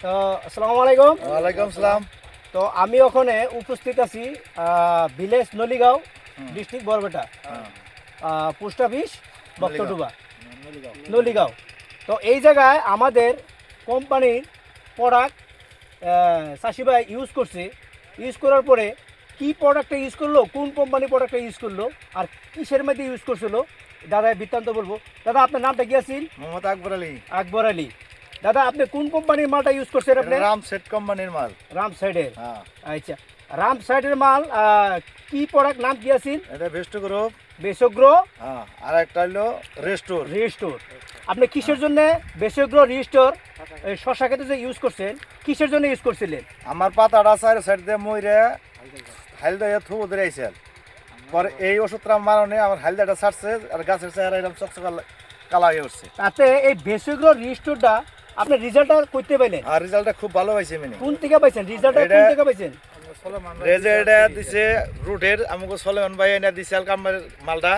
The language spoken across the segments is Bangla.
তো আসসালামু আলাইকুম। ওয়ালাইকুম সালাম। তো আমি ওখানে উপস্থিত আছি village Naligaon, district Barpeta, post office Baktaduba, Naligaon. তো এই জায়গায় আমাদের কোম্পানির প্রোডাক্ট চাষি ভাই ইউজ করছে। ইউজ করার পরে কি প্রোডাক্টটা ইউজ করলো, কোন কোম্পানির প্রোডাক্টটা ইউজ করলো, আর কিসের মধ্যে ইউজ করছিল, দাদা বৃত্তান্ত বলবো। দাদা আপনার নামটা কি আছিল? মোহাম্মদ আকবর আলী। আকবর আলী। দাদা আপনি কোন কোম্পানির মালটা ইউজ করছেন? আপনি রাম সেট কোম্পানির মাল। রাম সাইডের। হ্যাঁ, আচ্ছা, রাম সাইডের মাল। কি প্রোডাক্ট নাম কি আছিল? এটা বেস্ট গ্রুপ। বেসগ্র। হ্যাঁ, আর একটা হলো রেস্টোর। রিস্টোর। আপনি কিসের জন্য বেসগ্র রিস্টোর শশা খেতে যে ইউজ করছেন, কিসের জন্য ইউজ করছিলেন? আমার পাতাটা চারি সাইড দিয়ে মইরে হালদা থুবো ধরেছে। পরে এই ওষুধটা মারণে আমার হালদাটা ছাড়ছে আর গাছের চেহারা এরকম চকচকা কালা হয়ে উঠছে। তাতে এই বেসগ্র রিস্টোরটা আপনি রেজাল্টটা করতে পাইলেন? আর রেজাল্টটা খুব ভালো পাইছে। মানে কোন থেকে পাইছেন রেজাল্টটা? কোন থেকে পাইছেন? রেজাল্টটা দিছে রুটের আমাকে সলেমান ভাই এনে দিছে কামের মালটা।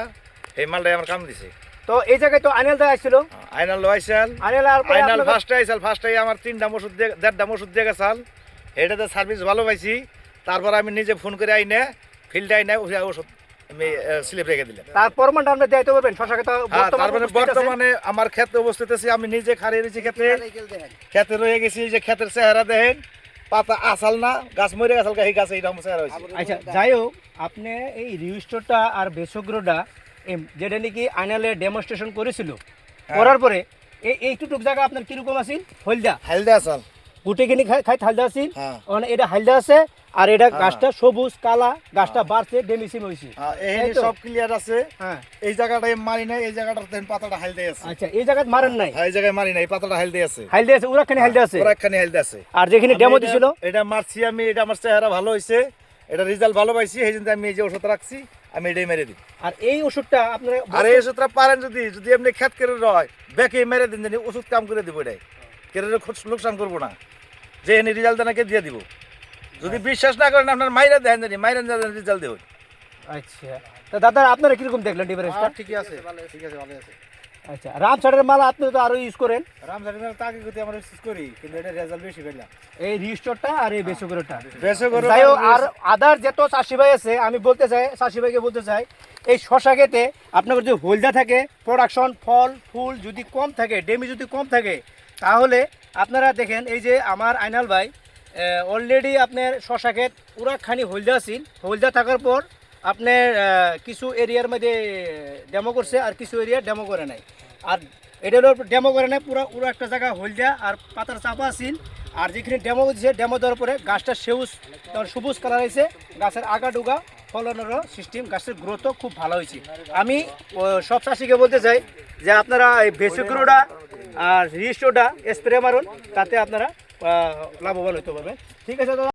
এই মালটাই আমার কাম দিছে। তো এই জায়গায় তো আনিয়াল দা আসছিল। আইনাল লইছাল। আনিয়াল আর পরে আইনাল আপনাদের- ফার্স্টে আইছাল। ফার্স্টে আমার 3টা ওষুধ দিয়ে 1.5টা ওষুধ দিয়ে গেছাল। এটাতে সার্ভিস ভালো পাইছি। তারপর আমি নিজে ফোন করে আইনে ফিল্ডে আইনে ওষুধ আমি স্লিপ রেখে দিলাম। তার পরমানটা আপনি দিতে পারবেন শশা খেতে? তারপরে বর্তমানে আমার ক্ষেতে অবস্থিত আছি। আমি নিজে খাড়িয়ে রয়েছি ক্ষেতে। ক্ষেতে রয়ে গেছি যে ক্ষেতের চেহারা দেখেন, পাতা আসাল না, গাছ মরে গেছাল, এই গাছে এইরকম চেহারা হয়েছে। আচ্ছা, যাই হোক, আপনি এই রিস্টোরটা আর বেসগ্রটা যেটা নাকি আইনালে ডেমনস্ট্রেশন করেছিল, করার পরে এইটুক জায়গা আপনার কিরকম আছিল? হলদা হালদা আসাল গুটেখিনি খাই হালদা আছিল। হ্যাঁ। মানে এটা হালদা আছে আর এটা হ্যাঁ। গাছটা সবুজ কালা, গাছটা বাড়ছে, ডেমিসিম হয়েছে। এই সব ক্লিয়ার আছে। হ্যাঁ। এই জায়গাটায় মারি নাই, এই জায়গাটার দেখেন পাতাটা হালদা আছে। আচ্ছা, এই জায়গায় মারেন নাই? এই জায়গায় মারি নাই, পাতাটা হালদা আছে। হালদা আছে, ওরাখানে হালদা আছে, ওরাখানে হালদা আছে। আর যেখানে ডেমো দিছিল এটা মারছি আমি। এটা আমার চেহারা ভালো হয়েছে, এটা রেজাল্ট ভালো পাইছি। এই জন্য আমি এই যে ওষুধ রাখছি, আমি এটাই মেরে দিই। আর এই ওষুধটা আপনারা আর এই ওষুধটা পারেন যদি এমনি খেত করে রয় বেঁকে মেরে দিন, জানি ওষুধ কাম করে দিব। এটাই কেরে লোকসান করবো না, যে এনে রেজাল্ট দেনাকে দিয়ে দিব। যদি বিশ্বাস না করেন আপনার মাইরা দেন, জানি মাইরেন রেজাল্ট দেব। আচ্ছা, তো দাদা আপনারা কিরকম দেখলেন ডিফারেন্সটা? ঠিকই আছে, ঠিক আছে, ভালো আছে। আচ্ছা, রাম সাইডের মাল আপনি তো আরো ইউজ করেন। রামসারিনার তাকে গতি আমরা ইউজ করি, কিন্তু এটা রেজাল্ট বেশি পেলাম। এই রিস্টোরটা আর এই বেসগ্রটা। বেসগ্রো যাই হোক, আর আদার যত চাষি ভাই আছে, আমি বলতে চাই, চাষি ভাইকে বলতে চাই, এই শশা খেতে আপনার যদি হলদা থাকে, প্রোডাকশন ফল ফুল যদি কম থাকে, ডেমি যদি কম থাকে, তাহলে আপনারা দেখেন এই যে আমার আইনাল ভাই অলরেডি আপনার শশা ক্ষেত পুরাখানি হলদা আছিল। হলদা থাকার পর আপনার কিছু এরিয়ার মধ্যে ডেমো করছে আর কিছু এরিয়া ডেমো করে নাই। আর এটা হলো ডেমো করে নাই, পুরো একটা জায়গা হলদা আর পাতার চাপা আছিল। আর যেখানে ডেমো দিচ্ছে, ডেমো দেওয়ার পরে গাছটা সবুজ কালার হয়েছে, গাছের আগা ডুগা ফলনেরও সিস্টেম, গাছের গ্রোথও খুব ভালো হয়েছে। আমি সব চাষিকে বলতে চাই যে আপনারা এই বেসগ্রোটা আর রিস্টোরটা স্প্রে মারুন, তাতে আপনারা লাভবান হতে পারবেন। ঠিক আছে দাদা।